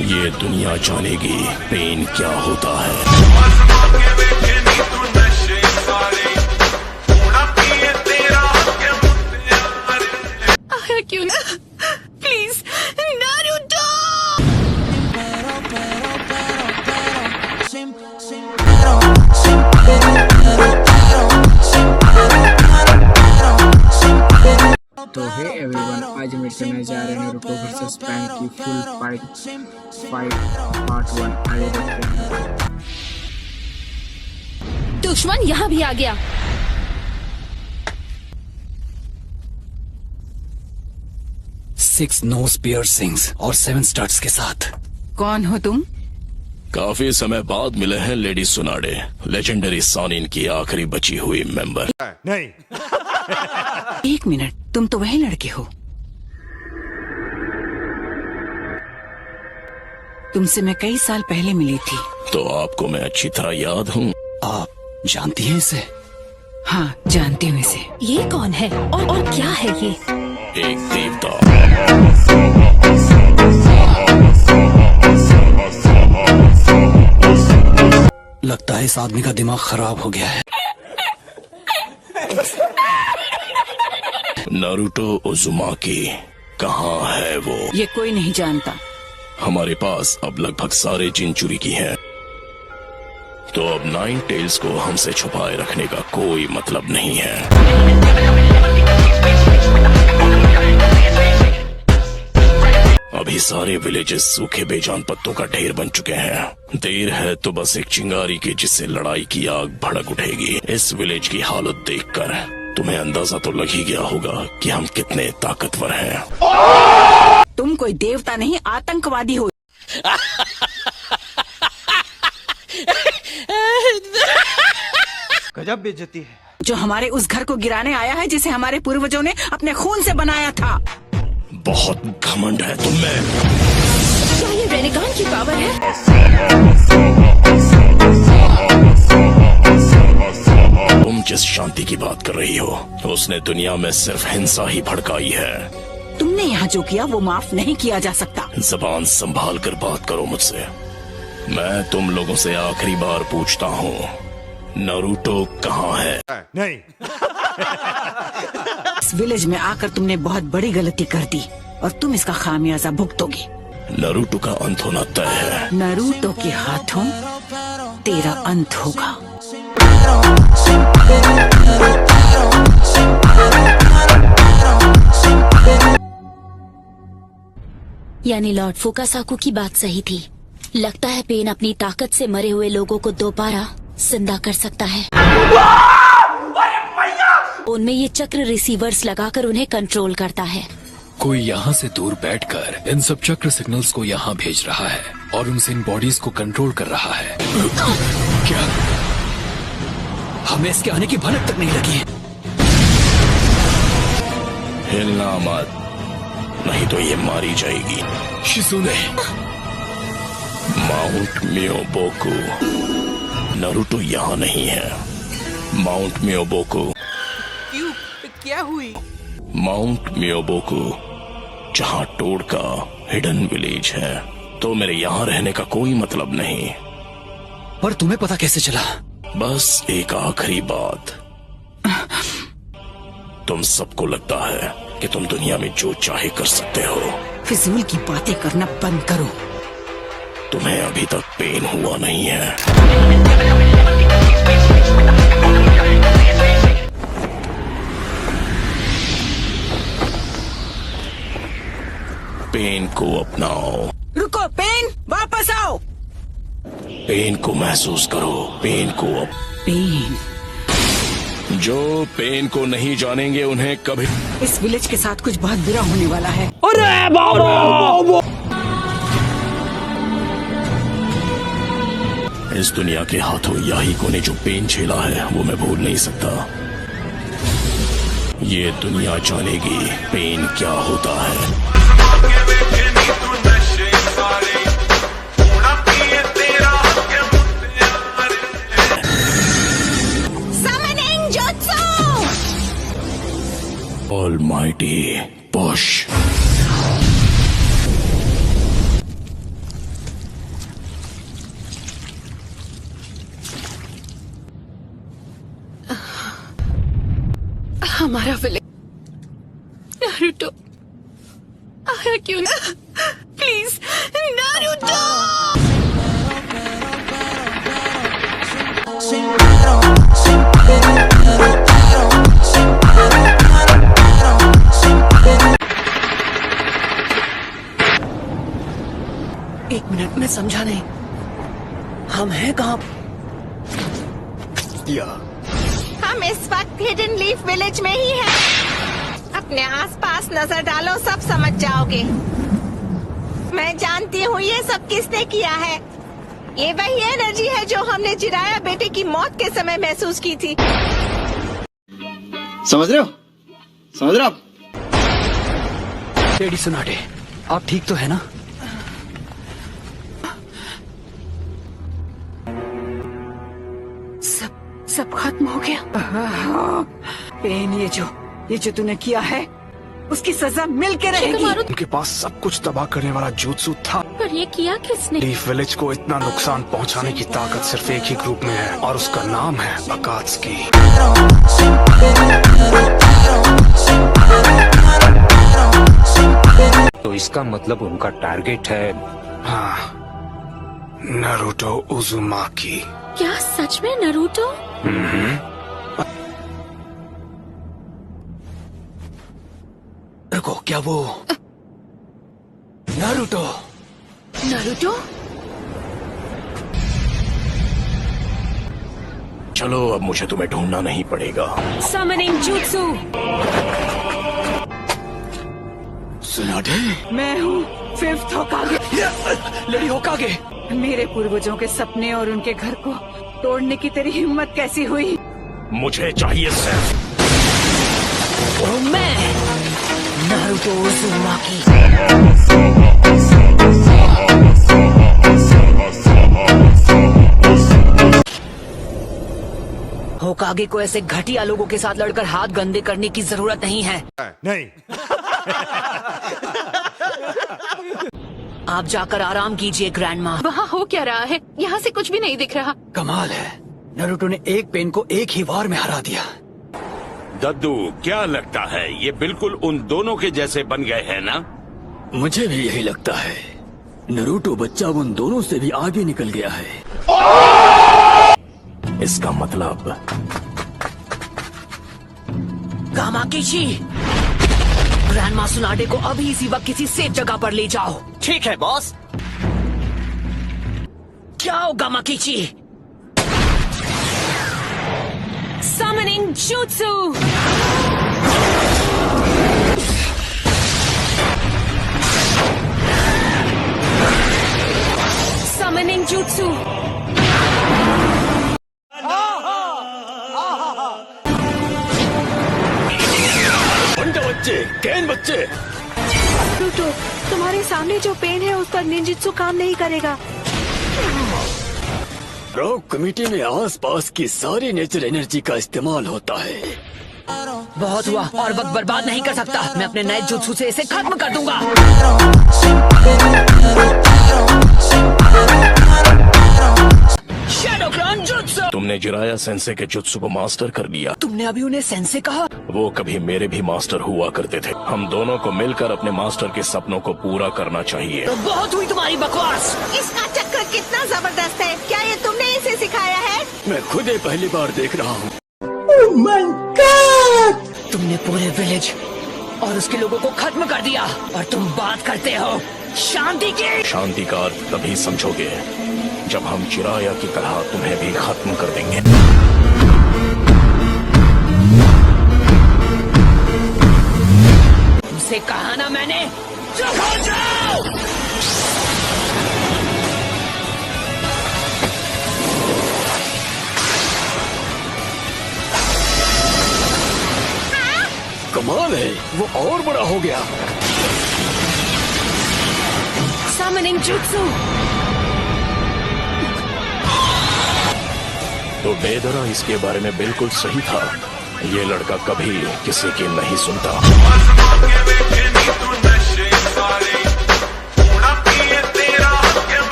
ये दुनिया जानेगी पेन क्या होता है। आया क्यों ना? Please Naruto. तो हे एवरीवन, आज हम करने जा रहे हैं नारुतो वर्सेस पैन की फुल फाइट पार्ट 1। आइए देखते हैं। दुश्मन यहाँ भी आ गया। सिक्स नोज पियर्सिंग्स और 7 स्टड्स के साथ। कौन हो तुम? काफी समय बाद मिले हैं लेडी सुनाडे, लेजेंडरी सानिन की आखिरी बची हुई मेंबर। नहीं। एक मिनट, तुम तो वही लड़के हो। तुमसे मैं कई साल पहले मिली थी। तो आपको मैं अच्छी तरह याद हूँ। आप जानती हैं इसे? हाँ, जानती हूँ इसे। ये कौन है और क्या है ये? एक देवता। लगता है इस आदमी का दिमाग खराब हो गया है। नारुतो उज़ुमाकी कहाँ है वो? ये कोई नहीं जानता। हमारे पास अब लगभग सारे जिनचुरी हैं, तो अब 9 टेल्स को हमसे छुपाए रखने का कोई मतलब नहीं है। अभी सारे विलेजेस सूखे बेजान पत्तों का ढेर बन चुके हैं। देर है तो बस एक चिंगारी की, जिससे लड़ाई की आग भड़क उठेगी। इस विलेज की हालत देखकर तुम्हें अंदाजा तो लग ही गया होगा कि हम कितने ताकतवर हैं। तुम कोई देवता नहीं, आतंकवादी हो। गजब बेइज्जती है। जो हमारे उस घर को गिराने आया है, जिसे हमारे पूर्वजों ने अपने खून से बनाया था। बहुत घमंड है तुम में। क्या ये रेनेगान की पावर है? तुम जिस शांति की बात कर रही हो, उसने दुनिया में सिर्फ हिंसा ही भड़काई है। तुमने यहाँ जो किया वो माफ नहीं किया जा सकता। जबान संभाल कर बात करो मुझसे। मैं तुम लोगों से आखिरी बार पूछता हूँ, नारुतो कहाँ है? नहीं। इस विलेज में आकर तुमने बहुत बड़ी गलती कर दी और तुम इसका खामियाजा भुगतोगे। नारुतो का अंत होना तय है। नारुतो के हाथों तेरा अंत होगा। यानी लॉर्ड फुकासाकु की बात सही थी। लगता है पेन अपनी ताकत से मरे हुए लोगों को दोबारा जिंदा कर सकता है। उनमें ये चक्र रिसीवर्स लगाकर उन्हें कंट्रोल करता है। कोई यहाँ से दूर बैठकर इन सब चक्र सिग्नल्स को यहाँ भेज रहा है और उनसे इन बॉडीज को कंट्रोल कर रहा है। क्या हमें इसके आने की भनक तक नहीं लगी है? हिलना मत, नहीं तो ये मारी जाएगी। शिज़ुने, माउंट मियोबोकू। नारुतो यहाँ नहीं है। माउंट मियोबोकू। क्यों? क्या हुई? माउंट मियोबोकू जहाँ टोड का हिडन विलेज है, तो मेरे यहाँ रहने का कोई मतलब नहीं। पर तुम्हें पता कैसे चला? बस एक आखिरी बात, तुम सबको लगता है कि तुम दुनिया में जो चाहे कर सकते हो। फिजूल की बातें करना बंद करो। तुम्हें अभी तक पेन हुआ नहीं है। पेन को अपनाओ। रुको पेन, वापस आओ। पेन को महसूस करो। पेन को पेन। जो पेन को नहीं जानेंगे उन्हें कभी। इस विलेज के साथ कुछ बहुत बुरा होने वाला है। अरे बाबा! इस दुनिया के हाथों याहिको ने जो पेन झेला है वो मैं भूल नहीं सकता। ये दुनिया जानेगी पेन क्या होता है। Almighty Push। हमारा विलेज नारुतो आया क्यों ना? Please Naruto. एक मिनट में समझा नहीं, हम हैं कहाँ? हम इस वक्त हिडन लीफ विलेज में ही हैं। अपने आसपास नजर डालो, सब समझ जाओगे। मैं जानती हूँ ये सब किसने किया है। ये वही एनर्जी है जो हमने जिराया बेटे की मौत के समय महसूस की थी। समझ रहे हो? समझ रहे हो आप? डैडी सुनाटे, आप ठीक तो है ना? सब खत्म हो गया। पेन, ये जो तूने किया है उसकी सजा मिल के रहेगी। उनके पास सब कुछ तबाह करने वाला जुत्सु था, पर ये किया किसने? लीफ विलेज को इतना नुकसान पहुंचाने की ताकत सिर्फ एक ही ग्रुप में है और उसका नाम है अकात्सुकी। तो इसका मतलब उनका टारगेट है हाँ, नारुतो उजुमाकी। क्या सच में नारुतो? रुको, क्या वो नारुतो? नारुतो? चलो अब मुझे तुम्हें ढूंढना नहीं पड़ेगा। Summoning jutsu. सुनाटे, मैं हूँ 5th होकागे। लेडी होकागे। मेरे पूर्वजों के सपने और उनके घर को तोड़ने की तेरी हिम्मत कैसी हुई? मुझे चाहिए सिर्फ मैं नारुतो उज़ुमाकी। होकागे को ऐसे घटिया लोगों के साथ लड़कर हाथ गंदे करने की जरूरत नहीं है। नहीं। आप जाकर आराम कीजिए ग्रैंडमा। वहाँ हो क्या रहा है? यहाँ से कुछ भी नहीं दिख रहा। कमाल है, नारुतो ने एक पेन को एक ही वार में हरा दिया। दद्दू, क्या लगता है ये बिल्कुल उन दोनों के जैसे बन गए हैं ना? मुझे भी यही लगता है। नारुतो बच्चा उन दोनों से भी आगे निकल गया है। इसका मतलब कामाकीची, ग्रैंडमा सुनाडे को अभी इसी वक्त किसी सेफ जगह पर ले जाओ। ठीक है बॉस। क्या हो कामाकीची? Summoning Jutsu! Summoning Jutsu! बंडा बच्चे, कैन बच्चे। नारुतो, तुम्हारे सामने जो पेन है उस पर निंजुत्सु काम नहीं करेगा। रॉक कमेटी में आसपास की सारी नेचर एनर्जी का इस्तेमाल होता है। बहुत हुआ, और वक्त बर्बाद नहीं कर सकता। मैं अपने नए जुत्सु से इसे खत्म कर दूंगा। शैडोक्रान जुत्सु। तुमने जिराया सेंसे के जुत्सु को मास्टर कर लिया। तुमने अभी उन्हें सेंसे कहा? वो कभी मेरे भी मास्टर हुआ करते थे। हम दोनों को मिलकर अपने मास्टर के सपनों को पूरा करना चाहिए। तो बहुत हुई तुम्हारी बकवास। इसका चक्कर कितना जबरदस्त है। क्या ये तुमने इसे सिखाया है? मैं खुद ही पहली बार देख रहा हूँ। तुमने पूरे विलेज और उसके लोगों को खत्म कर दिया और तुम बात करते हो शांति की। शांति का अर्थ तभी समझोगे जब हम चिराया की तरह तुम्हें भी खत्म कर देंगे। तुमसे कहा ना मैंने, चुप हो जाओ। कमाल है, वो और बड़ा हो गया। Summoning Jutsu! तो बेदरा इसके बारे में बिल्कुल सही था। ये लड़का कभी किसी की नहीं सुनता।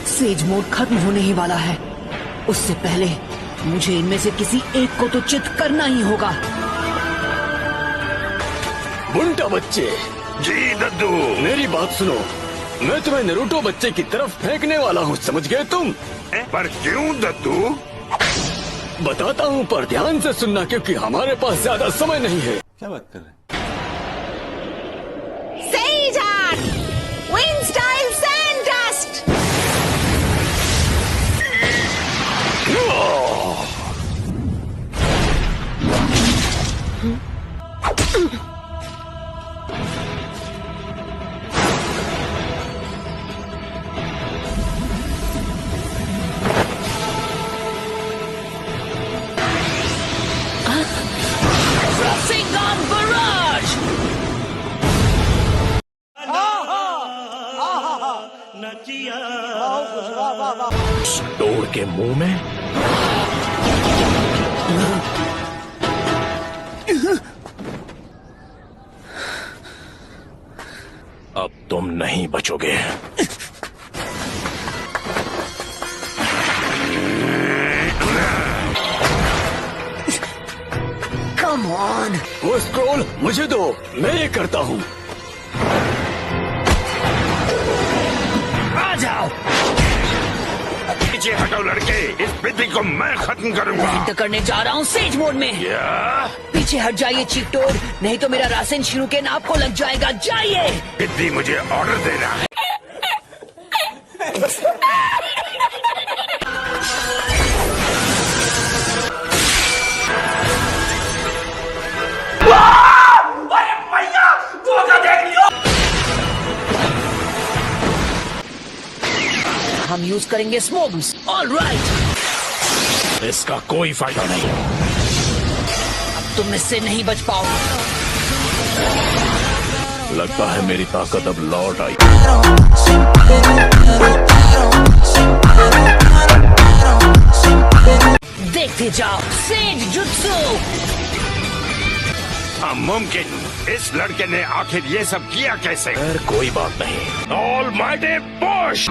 सेज मोड खत्म होने ही वाला है। उससे पहले मुझे इनमें से किसी एक को तो चित करना ही होगा। बुंटा बच्चे, जी दद्दू। मेरी बात सुनो, मैं तुम्हें नरूटो बच्चे की तरफ फेंकने वाला हूँ, समझ गए तुम? पर क्यों दद्दू? बताता हूँ, पर ध्यान से सुनना, क्योंकि हमारे पास ज्यादा समय नहीं है। क्या बात कर रहे हैं? सेइजान, विंड स्टाइल सैंड डस्ट। डोर के मुंह में अब तुम नहीं बचोगे। कम ऑन, वो स्क्रॉल मुझे दो, मैं ये करता हूँ। आ जाओ, पीछे हटो लड़के, इस विधि को मैं खत्म करूंगा। तो करने जा रहा हूँ सेज मोड में। क्या? पीछे हट जाइए चीकटोड, नहीं तो मेरा राशन शुरू के नाप को लग जाएगा। जाइए। विधि मुझे ऑर्डर देना है। हम यूज करेंगे स्मोग्स। ऑलराइट। इसका कोई फायदा नहीं। अब तुम इससे नहीं बच पाओगे। लगता है मेरी ताकत अब लौट आई। देखते जाओ, सेज जुत्सु। मुमकिन, इस लड़के ने आखिर ये सब किया कैसे? कोई बात नहीं। Almighty push.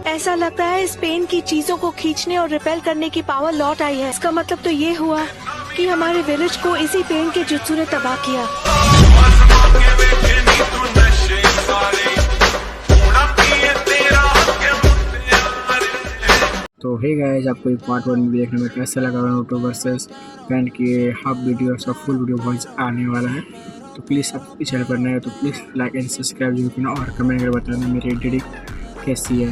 ऐसा लगता है इस पेन की चीजों को खींचने और रिपेल करने की पावर लौट आई है। इसका मतलब तो ये हुआ कि हमारे विलेज को इसी पेन के जुत्सु ने तबाह किया। तो हे गाइस, आपको ये पार्ट 1 भी देखने में कैसा लगा नरूटो वर्सेस पेन की हाफ वीडियो और फुल वीडियो बहुत आने वाला है। तो प्लीज़ आप चैनल पर नए हो तो प्लीज़ लाइक एंड सब्सक्राइब जरूर करना और कमेंट कर बताना मेरी एडिटिंग कैसी है।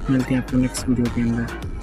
मिलते हैं आपको नेक्स्ट वीडियो के अंदर।